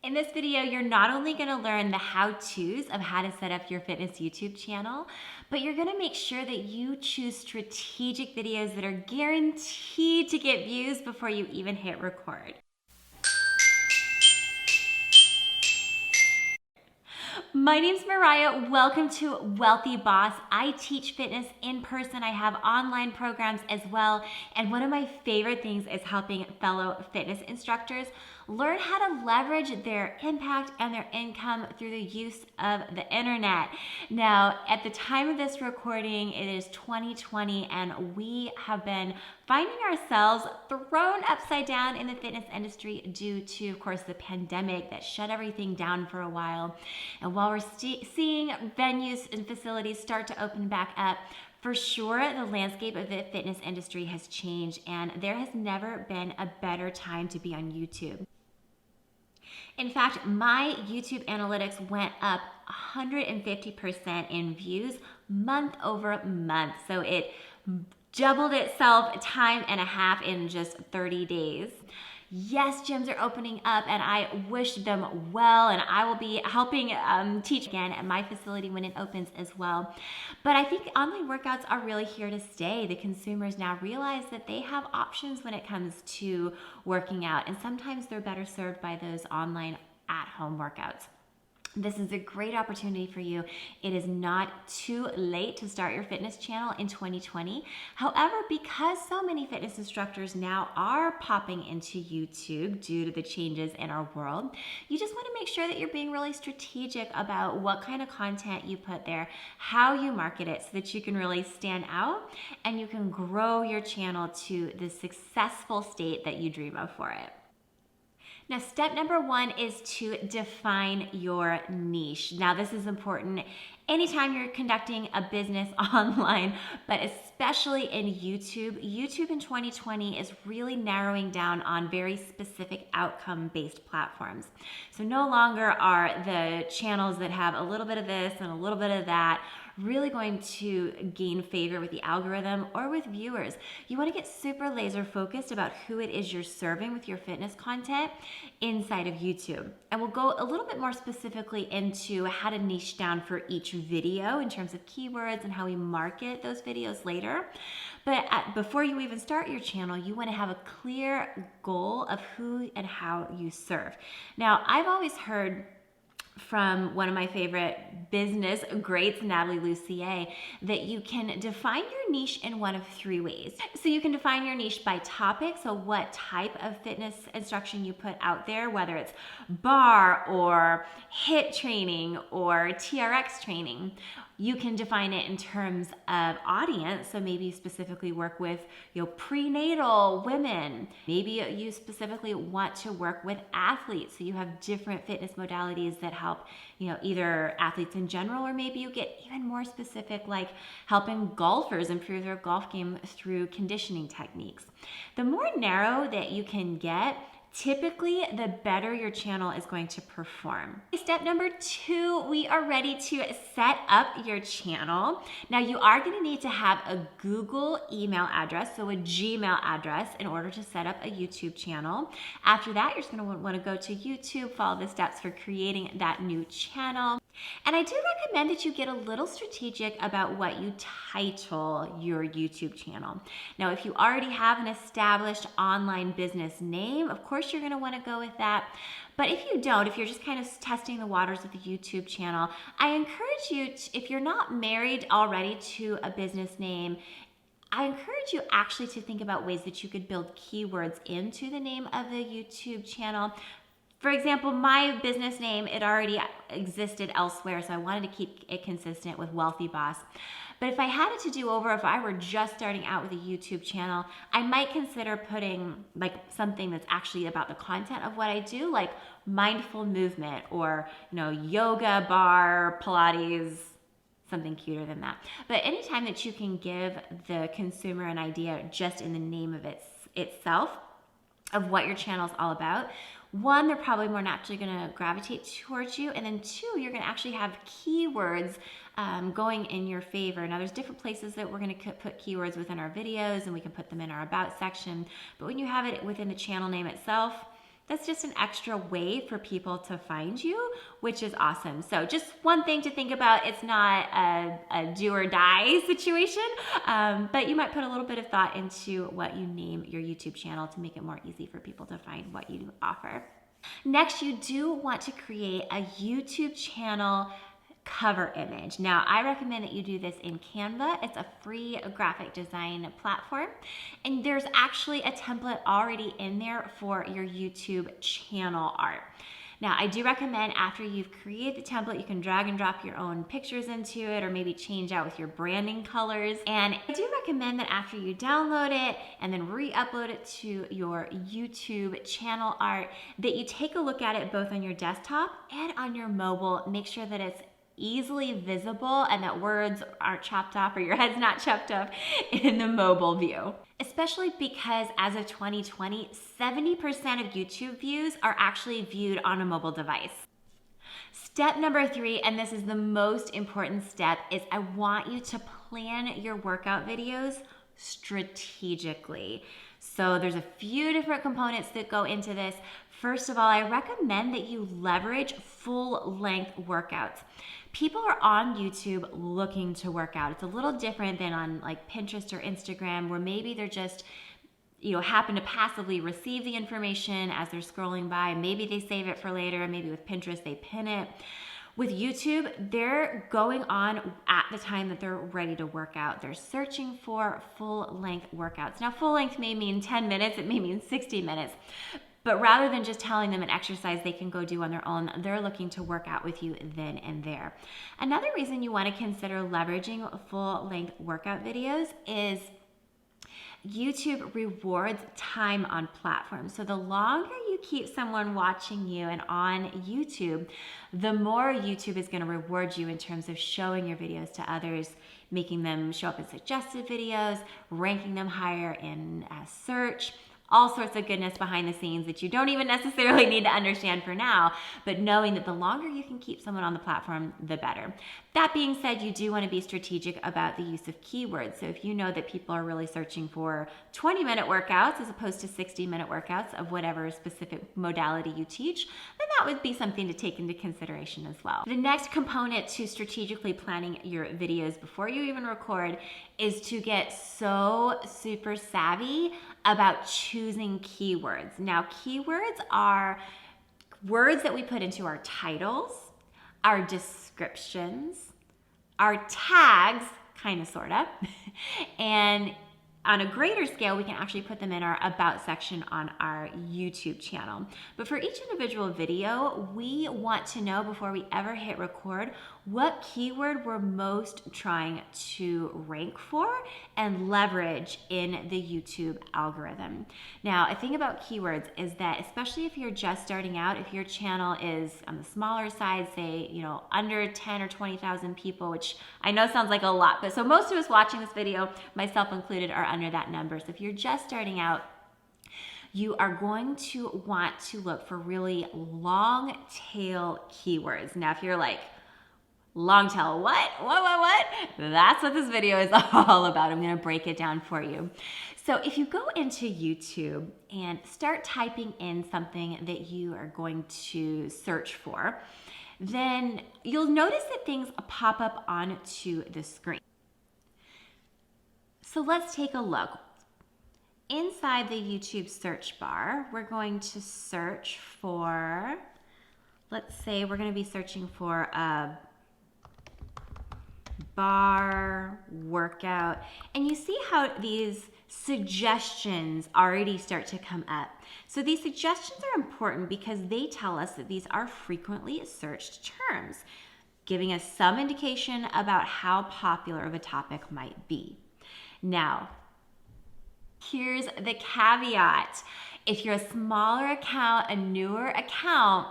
In this video, you're not only going to learn the how-tos of how to set up your fitness YouTube channel, but you're going to make sure that you choose strategic videos that are guaranteed to get views before you even hit record. My name's Mariah. Welcome to Wealthy Boss. I teach fitness in person. I have online programs as well. And one of my favorite things is helping fellow fitness instructors learn how to leverage their impact and their income through the use of the internet. Now, at the time of this recording, it is 2020, and we have been finding ourselves thrown upside down in the fitness industry due to, of course, the pandemic that shut everything down for a while. And while we're seeing venues and facilities start to open back up, for sure, the landscape of the fitness industry has changed, and there has never been a better time to be on YouTube. In fact, my YouTube analytics went up 150% in views month over month. So it doubled itself time and a half in just 30 days. Yes, gyms are opening up, and I wish them well, and I will be helping teach again at my facility when it opens as well. But I think online workouts are really here to stay. The consumers now realize that they have options when it comes to working out, and sometimes they're better served by those online at-home workouts. This is a great opportunity for you. It is not too late to start your fitness channel in 2020. However, because so many fitness instructors now are popping into YouTube due to the changes in our world, you just want to make sure that you're being really strategic about what kind of content you put there, how you market it, so that you can really stand out and you can grow your channel to the successful state that you dream of for it. Now, step number one is to define your niche. Now, this is important anytime you're conducting a business online, but especially in YouTube. YouTube in 2020 is really narrowing down on very specific outcome-based platforms. So no longer are the channels that have a little bit of this and a little bit of that really going to gain favor with the algorithm or with viewers. You want to get super laser focused about who it is you're serving with your fitness content inside of YouTube. And we'll go a little bit more specifically into how to niche down for each video in terms of keywords and how we market those videos later. But before you even start your channel, you want to have a clear goal of who and how you serve. Now, I've always heard from one of my favorite business greats, Natalie Lucier, that you can define your niche in one of three ways. So you can define your niche by topic, so what type of fitness instruction you put out there, whether it's barre or HIIT training or TRX training. You can define it in terms of audience, so maybe you specifically work with prenatal women. Maybe you specifically want to work with athletes, so you have different fitness modalities that help either athletes in general, or maybe you get even more specific, like helping golfers improve their golf game through conditioning techniques. The more narrow that you can get, typically, the better your channel is going to perform. Step number two, we are ready to set up your channel. Now, you are going to need to have a Google email address, so a Gmail address, in order to set up a YouTube channel. After that, you're just going to want to go to YouTube, follow the steps for creating that new channel. And I do recommend that you get a little strategic about what you title your YouTube channel. Now, if you already have an established online business name, of course you're going to want to go with that. But if you don't, if you're just kind of testing the waters of the YouTube channel, I encourage you, if you're not married already to a business name, I encourage you actually to think about ways that you could build keywords into the name of the YouTube channel. For example, my business name, it already existed elsewhere, so I wanted to keep it consistent with Wealthy Boss. But if I had it to do over, if I were just starting out with a YouTube channel, I might consider putting like something that's actually about the content of what I do, like mindful movement or yoga, barre, Pilates, something cuter than that. But anytime that you can give the consumer an idea just in the name of itself of what your channel is all about, one, they're probably more naturally going to gravitate towards you, and then two, you're going to actually have keywords going in your favor. Now, there's different places that we're going to put keywords within our videos, and we can put them in our about section, but when you have it within the channel name itself, That's just an extra way for people to find you, which is awesome. So just one thing to think about, it's not a do or die situation, but you might put a little bit of thought into what you name your YouTube channel to make it more easy for people to find what you offer. Next, you do want to create a YouTube channel cover image. Now, I recommend that you do this in Canva. It's a free graphic design platform, and there's actually a template already in there for your YouTube channel art. Now, I do recommend after you've created the template, you can drag and drop your own pictures into it, or maybe change out with your branding colors. And I do recommend that after you download it and then re-upload it to your YouTube channel art, that you take a look at it both on your desktop and on your mobile. Make sure that it's easily visible and that words aren't chopped off or your head's not chopped off in the mobile view. Especially because as of 2020, 70% of YouTube views are actually viewed on a mobile device. Step number 3, and this is the most important step, is I want you to plan your workout videos strategically. So there's a few different components that go into this. First of all, I recommend that you leverage full-length workouts. People are on YouTube looking to work out. It's a little different than on like Pinterest or Instagram, where maybe they're just, happen to passively receive the information as they're scrolling by. Maybe they save it for later. Maybe with Pinterest, they pin it. With YouTube, they're going on at the time that they're ready to work out. They're searching for full-length workouts. Now, full length may mean 10 minutes. It may mean 60 minutes. But rather than just telling them an exercise they can go do on their own, they're looking to work out with you then and there. Another reason you want to consider leveraging full-length workout videos is YouTube rewards time on platforms. So the longer you keep someone watching you and on YouTube, the more YouTube is going to reward you in terms of showing your videos to others, making them show up in suggested videos, ranking them higher in search, all sorts of goodness behind the scenes that you don't even necessarily need to understand for now, but knowing that the longer you can keep someone on the platform, the better. That being said, you do want to be strategic about the use of keywords. So if you know that people are really searching for 20-minute workouts as opposed to 60-minute workouts of whatever specific modality you teach, then that would be something to take into consideration as well. The next component to strategically planning your videos before you even record is to get so super savvy about choosing keywords. Now, keywords are words that we put into our titles, our descriptions, our tags, kind of, sort of, and on a greater scale, we can actually put them in our About section on our YouTube channel. But for each individual video, we want to know before we ever hit record what keyword we're most trying to rank for and leverage in the YouTube algorithm. Now, a thing about keywords is that, especially if you're just starting out, if your channel is on the smaller side, say, under 10 or 20,000 people, which I know sounds like a lot, but so most of us watching this video, myself included, are under that number. So if you're just starting out, you are going to want to look for really long tail keywords. Now, if you're like, long tail, what? That's what this video is all about. I'm gonna break it down for you. So if you go into YouTube and start typing in something that you are going to search for, then you'll notice that things pop up onto the screen. So let's take a look. Inside the YouTube search bar, we're going to search for, let's say we're going to be searching for a barre workout. And you see how these suggestions already start to come up. So these suggestions are important because they tell us that these are frequently searched terms, giving us some indication about how popular of a topic might be. Now, here's the caveat. If you're a smaller account, a newer account,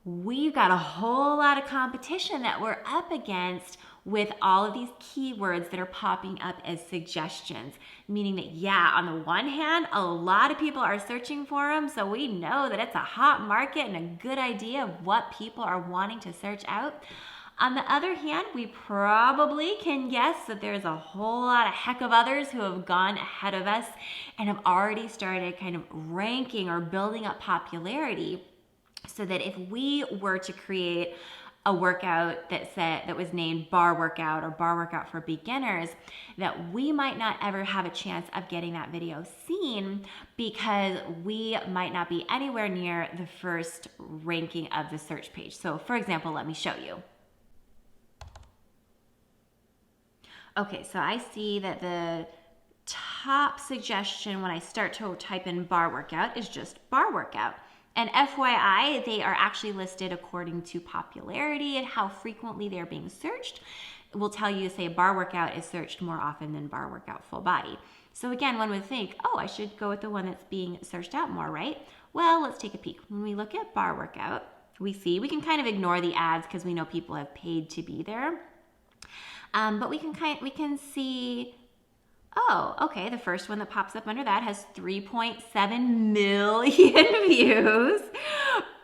we've got a whole lot of competition that we're up against with all of these keywords that are popping up as suggestions. Meaning that, yeah, on the one hand, a lot of people are searching for them, so we know that it's a hot market and a good idea of what people are wanting to search out. On the other hand, we probably can guess that there's a whole lot of heck of others who have gone ahead of us and have already started kind of ranking or building up popularity, so that if we were to create a workout that was named BARRE workout or BARRE workout for beginners, that we might not ever have a chance of getting that video seen because we might not be anywhere near the first ranking of the search page. So for example, let me show you. Okay, so I see that the top suggestion when I start to type in BARRE workout is just BARRE workout. And FYI, they are actually listed according to popularity and how frequently they're being searched. It will tell you, say, BARRE workout is searched more often than BARRE workout full body. So again, one would think, oh, I should go with the one that's being searched out more, right? Well, let's take a peek. When we look at BARRE workout, we can kind of ignore the ads because we know people have paid to be there. But we can see, oh, okay, the first one that pops up under that has 3.7 million views,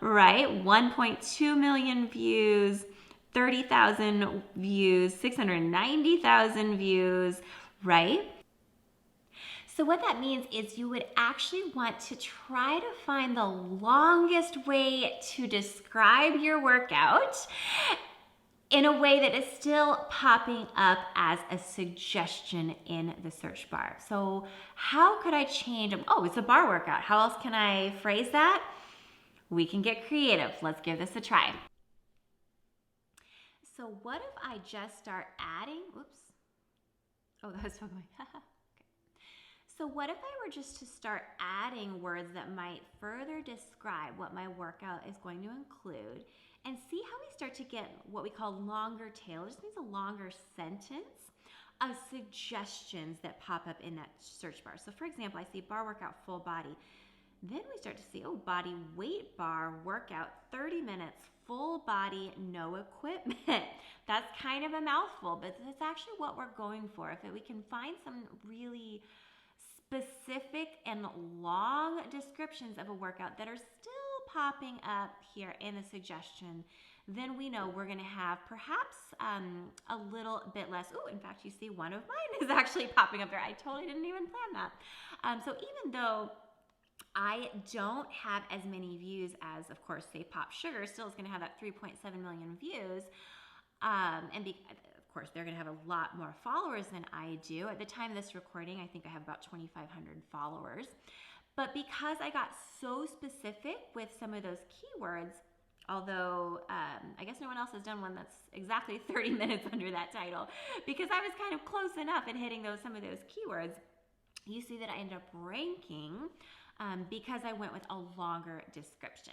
right? 1.2 million views, 30,000 views, 690,000 views, right? So what that means is you would actually want to try to find the longest way to describe your workout in a way that is still popping up as a suggestion in the search bar. So how could I change? Oh, it's a BARRE workout. How else can I phrase that? We can get creative. Let's give this a try. So what if I just start adding, oops. Oh, that was so going. Okay. So what if I were just to start adding words that might further describe what my workout is going to include, and see how we start to get what we call longer tail. It just means a longer sentence of suggestions that pop up in that search bar. So for example, I see BARRE workout full body. Then we start to see, oh, body weight bar workout, 30 minutes, full body, no equipment. That's kind of a mouthful, but that's actually what we're going for. If we can find some really specific and long descriptions of a workout that are still popping up here in the suggestion, then we know we're going to have perhaps a little bit less. Oh, in fact, you see one of mine is actually popping up there. I totally didn't even plan that. So even though I don't have as many views as, of course, say Pop Sugar, still is going to have that 3.7 million views. Of course, they're going to have a lot more followers than I do. At the time of this recording, I think I have about 2,500 followers. But because I got so specific with some of those keywords, although I guess no one else has done one that's exactly 30 minutes under that title, because I was kind of close enough in hitting some of those keywords, you see that I ended up ranking because I went with a longer description.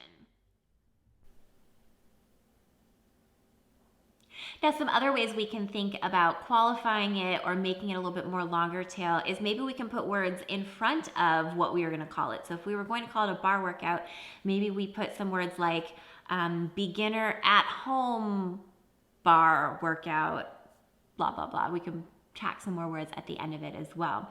Now, some other ways we can think about qualifying it or making it a little bit more longer tail is maybe we can put words in front of what we are going to call it. So if we were going to call it a BARRE workout, maybe we put some words like beginner at home BARRE workout, blah, blah, blah. We can tack some more words at the end of it as well.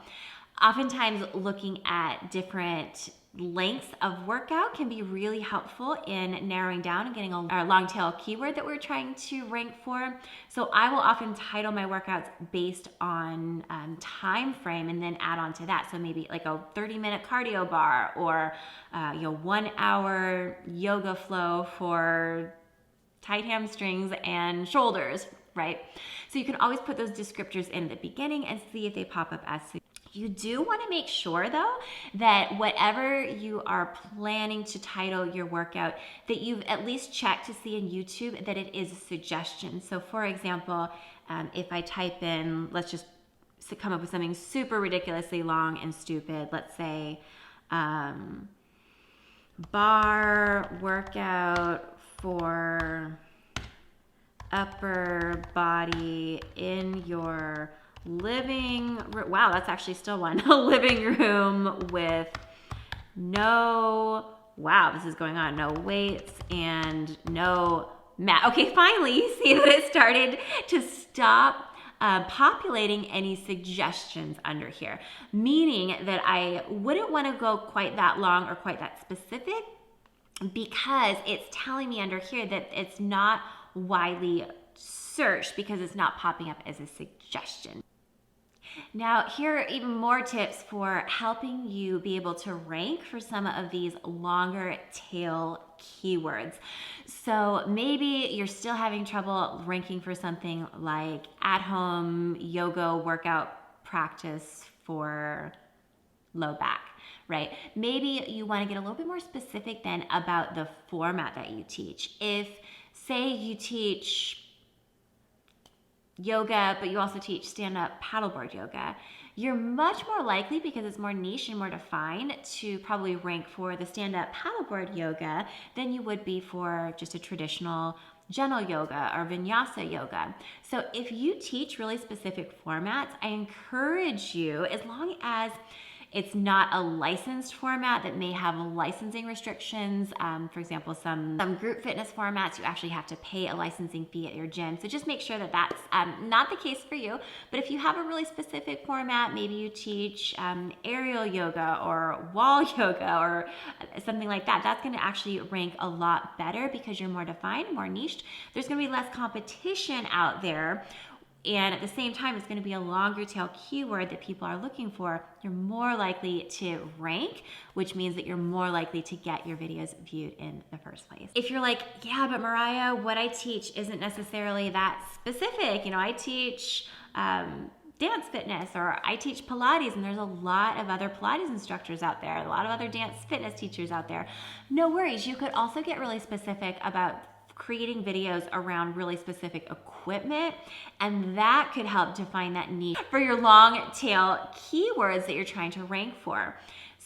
Oftentimes, looking at different lengths of workout can be really helpful in narrowing down and getting a long tail keyword that we're trying to rank for. So I will often title my workouts based on time frame and then add on to that. So maybe like a 30-minute cardio bar, or 1 hour yoga flow for tight hamstrings and shoulders, right? So you can always put those descriptors in the beginning and see if they pop up as suggestions. You do want to make sure, though, that whatever you are planning to title your workout, that you've at least checked to see in YouTube that it is a suggestion. So for example, if I type in, let's just come up with something super ridiculously long and stupid. Let's say BARRE workout for upper body in your living room. Wow, that's actually still one. A living room with no, wow, this is going on, no weights and no mat. Okay, finally, you see that it started to stop populating any suggestions under here, meaning that I wouldn't want to go quite that long or quite that specific, because it's telling me under here that it's not widely search because it's not popping up as a suggestion. Now, here are even more tips for helping you be able to rank for some of these longer tail keywords. So maybe you're still having trouble ranking for something like at-home yoga workout practice for low back, right? Maybe you want to get a little bit more specific then about the format that you teach. If, say, you teach yoga, but you also teach stand-up paddleboard yoga, you're much more likely, because it's more niche and more defined, to probably rank for the stand-up paddleboard yoga than you would be for just a traditional gentle yoga or vinyasa yoga. So if you teach really specific formats, I encourage you, as long as it's not a licensed format that may have licensing restrictions. For example, some group fitness formats, you actually have to pay a licensing fee at your gym. So just make sure that that's not the case for you. But if you have a really specific format, maybe you teach aerial yoga or wall yoga or something like that, that's gonna actually rank a lot better because you're more defined, more niched. There's gonna be less competition out there. And at the same time, it's going to be a longer tail keyword that people are looking for. You're more likely to rank, which means that you're more likely to get your videos viewed in the first place. If you're like, yeah, but Mariah, what I teach isn't necessarily that specific. You know, I teach dance fitness, or I teach Pilates, and there's a lot of other Pilates instructors out there, a lot of other dance fitness teachers out there. No worries. You could also get really specific about creating videos around really specific equipment, and that could help define that niche for your long tail keywords that you're trying to rank for.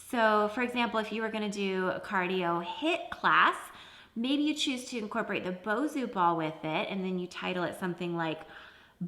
So for example, if you were going to do a cardio HIIT class, maybe you choose to incorporate the Bosu ball with it, and then you title it something like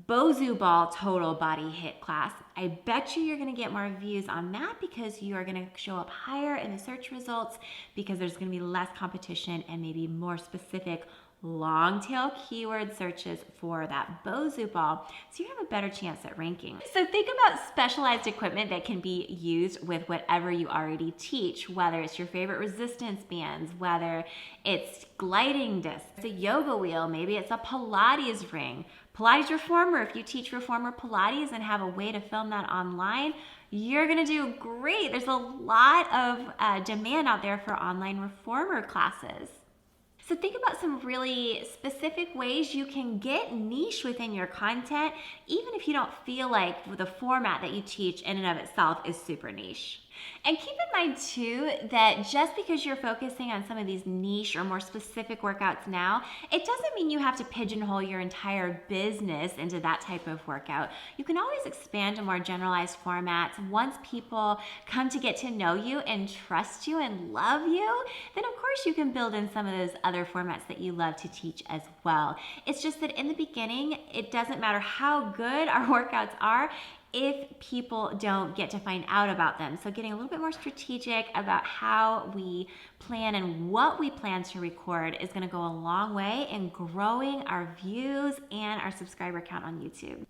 Bosu ball total body HIIT class. I bet you're going to get more views on that because you are going to show up higher in the search results, because there's going to be less competition and maybe more specific long tail keyword searches for that Bosu ball, so you have a better chance at ranking. So think about specialized equipment that can be used with whatever you already teach, whether it's your favorite resistance bands, whether it's gliding discs, it's a yoga wheel, maybe it's a Pilates ring, Pilates reformer. If you teach reformer Pilates and have a way to film that online, you're gonna do great. There's a lot of demand out there for online reformer classes. So think about some really specific ways you can get niche within your content, even if you don't feel like the format that you teach in and of itself is super niche. And keep in mind too that just because you're focusing on some of these niche or more specific workouts now, it doesn't mean you have to pigeonhole your entire business into that type of workout. You can always expand to more generalized formats. Once people come to get to know you and trust you and love you, then of course you can build in some of those other formats that you love to teach as well. It's just that in the beginning, it doesn't matter how good our workouts are if people don't get to find out about them. So getting a little bit more strategic about how we plan and what we plan to record is going to go a long way in growing our views and our subscriber count on YouTube.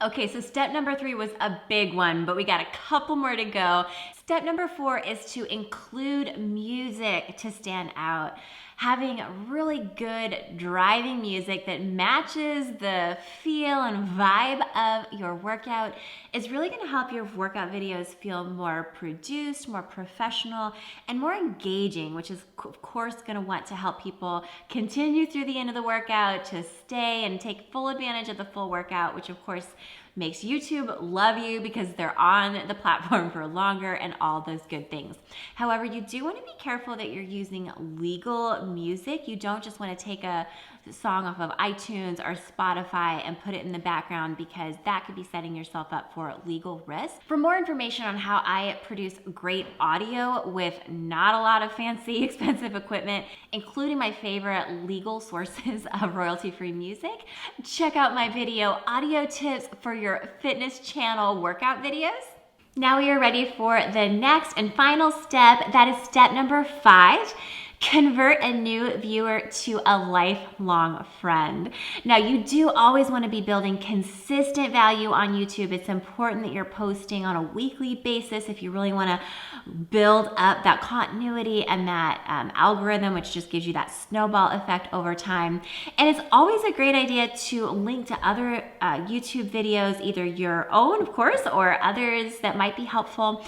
Okay, so step number 3 was a big one, but we got a couple more to go. Step number 4 is to include music to stand out. Having really good driving music that matches the feel and vibe of your workout is really going to help your workout videos feel more produced, more professional, and more engaging, which is of course going to want to help people continue through the end of the workout, to stay and take full advantage of the full workout, which of course makes YouTube love you because they're on the platform for longer and all those good things. However, you do want to be careful that you're using legal music. You don't just want to take a song off of iTunes or Spotify and put it in the background, because that could be setting yourself up for legal risk. For more information on how I produce great audio with not a lot of fancy, expensive equipment, including my favorite legal sources of royalty-free music, check out my video audio tips for your fitness channel workout videos. Now we are ready for the next and final step. That is step number 5. Convert a new viewer to a lifelong friend. Now, you do always want to be building consistent value on YouTube. It's important that you're posting on a weekly basis if you really want to build up that continuity and that algorithm, which just gives you that snowball effect over time. And it's always a great idea to link to other YouTube videos, either your own, of course, or others that might be helpful.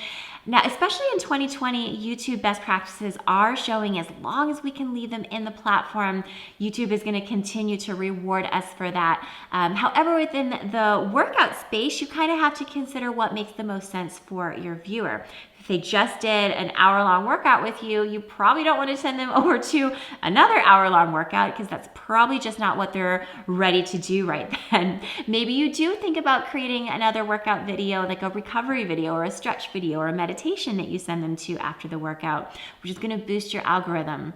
Now, especially in 2020, YouTube best practices are showing as long as we can leave them in the platform, YouTube is going to continue to reward us for that. However, within the workout space, you kind of have to consider what makes the most sense for your viewer. If they just did an hour-long workout with you, you probably don't want to send them over to another hour-long workout because that's probably just not what they're ready to do right then. Maybe you do think about creating another workout video, like a recovery video or a stretch video or a meditation that you send them to after the workout, which is going to boost your algorithm.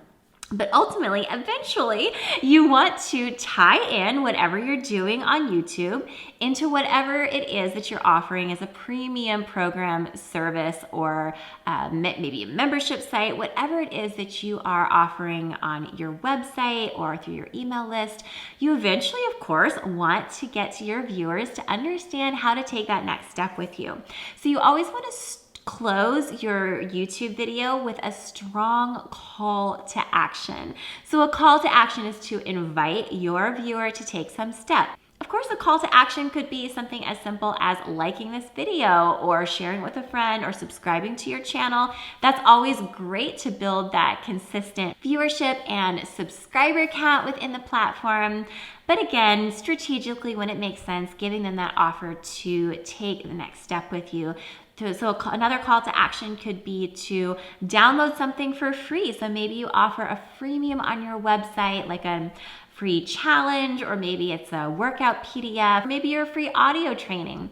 But ultimately, eventually, you want to tie in whatever you're doing on YouTube into whatever it is that you're offering as a premium program, service, or maybe a membership site, whatever it is that you are offering on your website or through your email list. You eventually, of course, want to get to your viewers to understand how to take that next step with you. So you always want to close your YouTube video with a strong call to action. So a call to action is to invite your viewer to take some step. Of course, a call to action could be something as simple as liking this video or sharing with a friend or subscribing to your channel. That's always great to build that consistent viewership and subscriber count within the platform. But again, strategically, when it makes sense, giving them that offer to take the next step with you. So another call to action could be to download something for free. So maybe you offer a freemium on your website, like a free challenge, or maybe it's a workout PDF, or maybe you're a free audio training.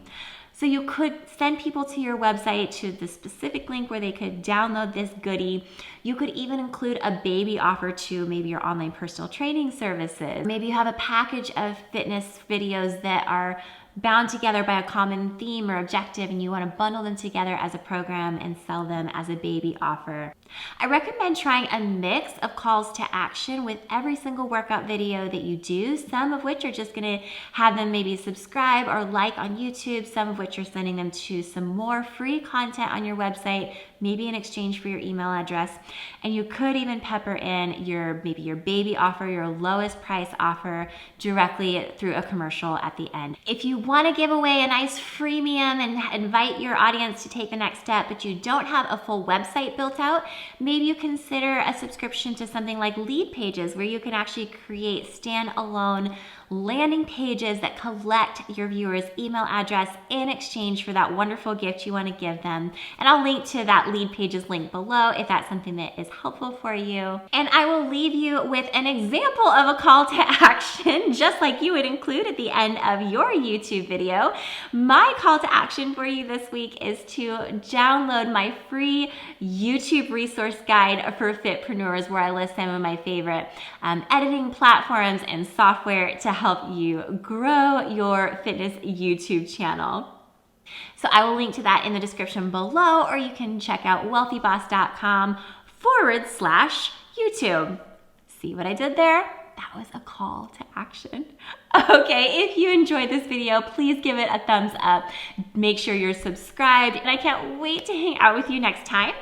So you could send people to your website to the specific link where they could download this goodie. You could even include a baby offer to maybe your online personal training services. Maybe you have a package of fitness videos that are bound together by a common theme or objective, and you want to bundle them together as a program and sell them as a baby offer. I recommend trying a mix of calls to action with every single workout video that you do, some of which are just going to have them maybe subscribe or like on YouTube, some of which are sending them to some more free content on your website, maybe in exchange for your email address. And you could even pepper in maybe your baby offer, your lowest price offer directly through a commercial at the end. If you want to give away a nice freemium and invite your audience to take the next step, but you don't have a full website built out, maybe you consider a subscription to something like Lead Pages, where you can actually create standalone landing pages that collect your viewers' email address in exchange for that wonderful gift you want to give them. And I'll link to that Lead Pages link below if that's something that is helpful for you. And I will leave you with an example of a call to action, just like you would include at the end of your YouTube video. My call to action for you this week is to download my free YouTube resource guide for FITPRENEURS, where I list some of my favorite editing platforms and software to help you grow your fitness YouTube channel. So I will link to that in the description below, or you can check out wealthyboss.com/YouTube. See what I did there? That was a call to action. Okay, if you enjoyed this video, please give it a thumbs up. Make sure you're subscribed, and I can't wait to hang out with you next time.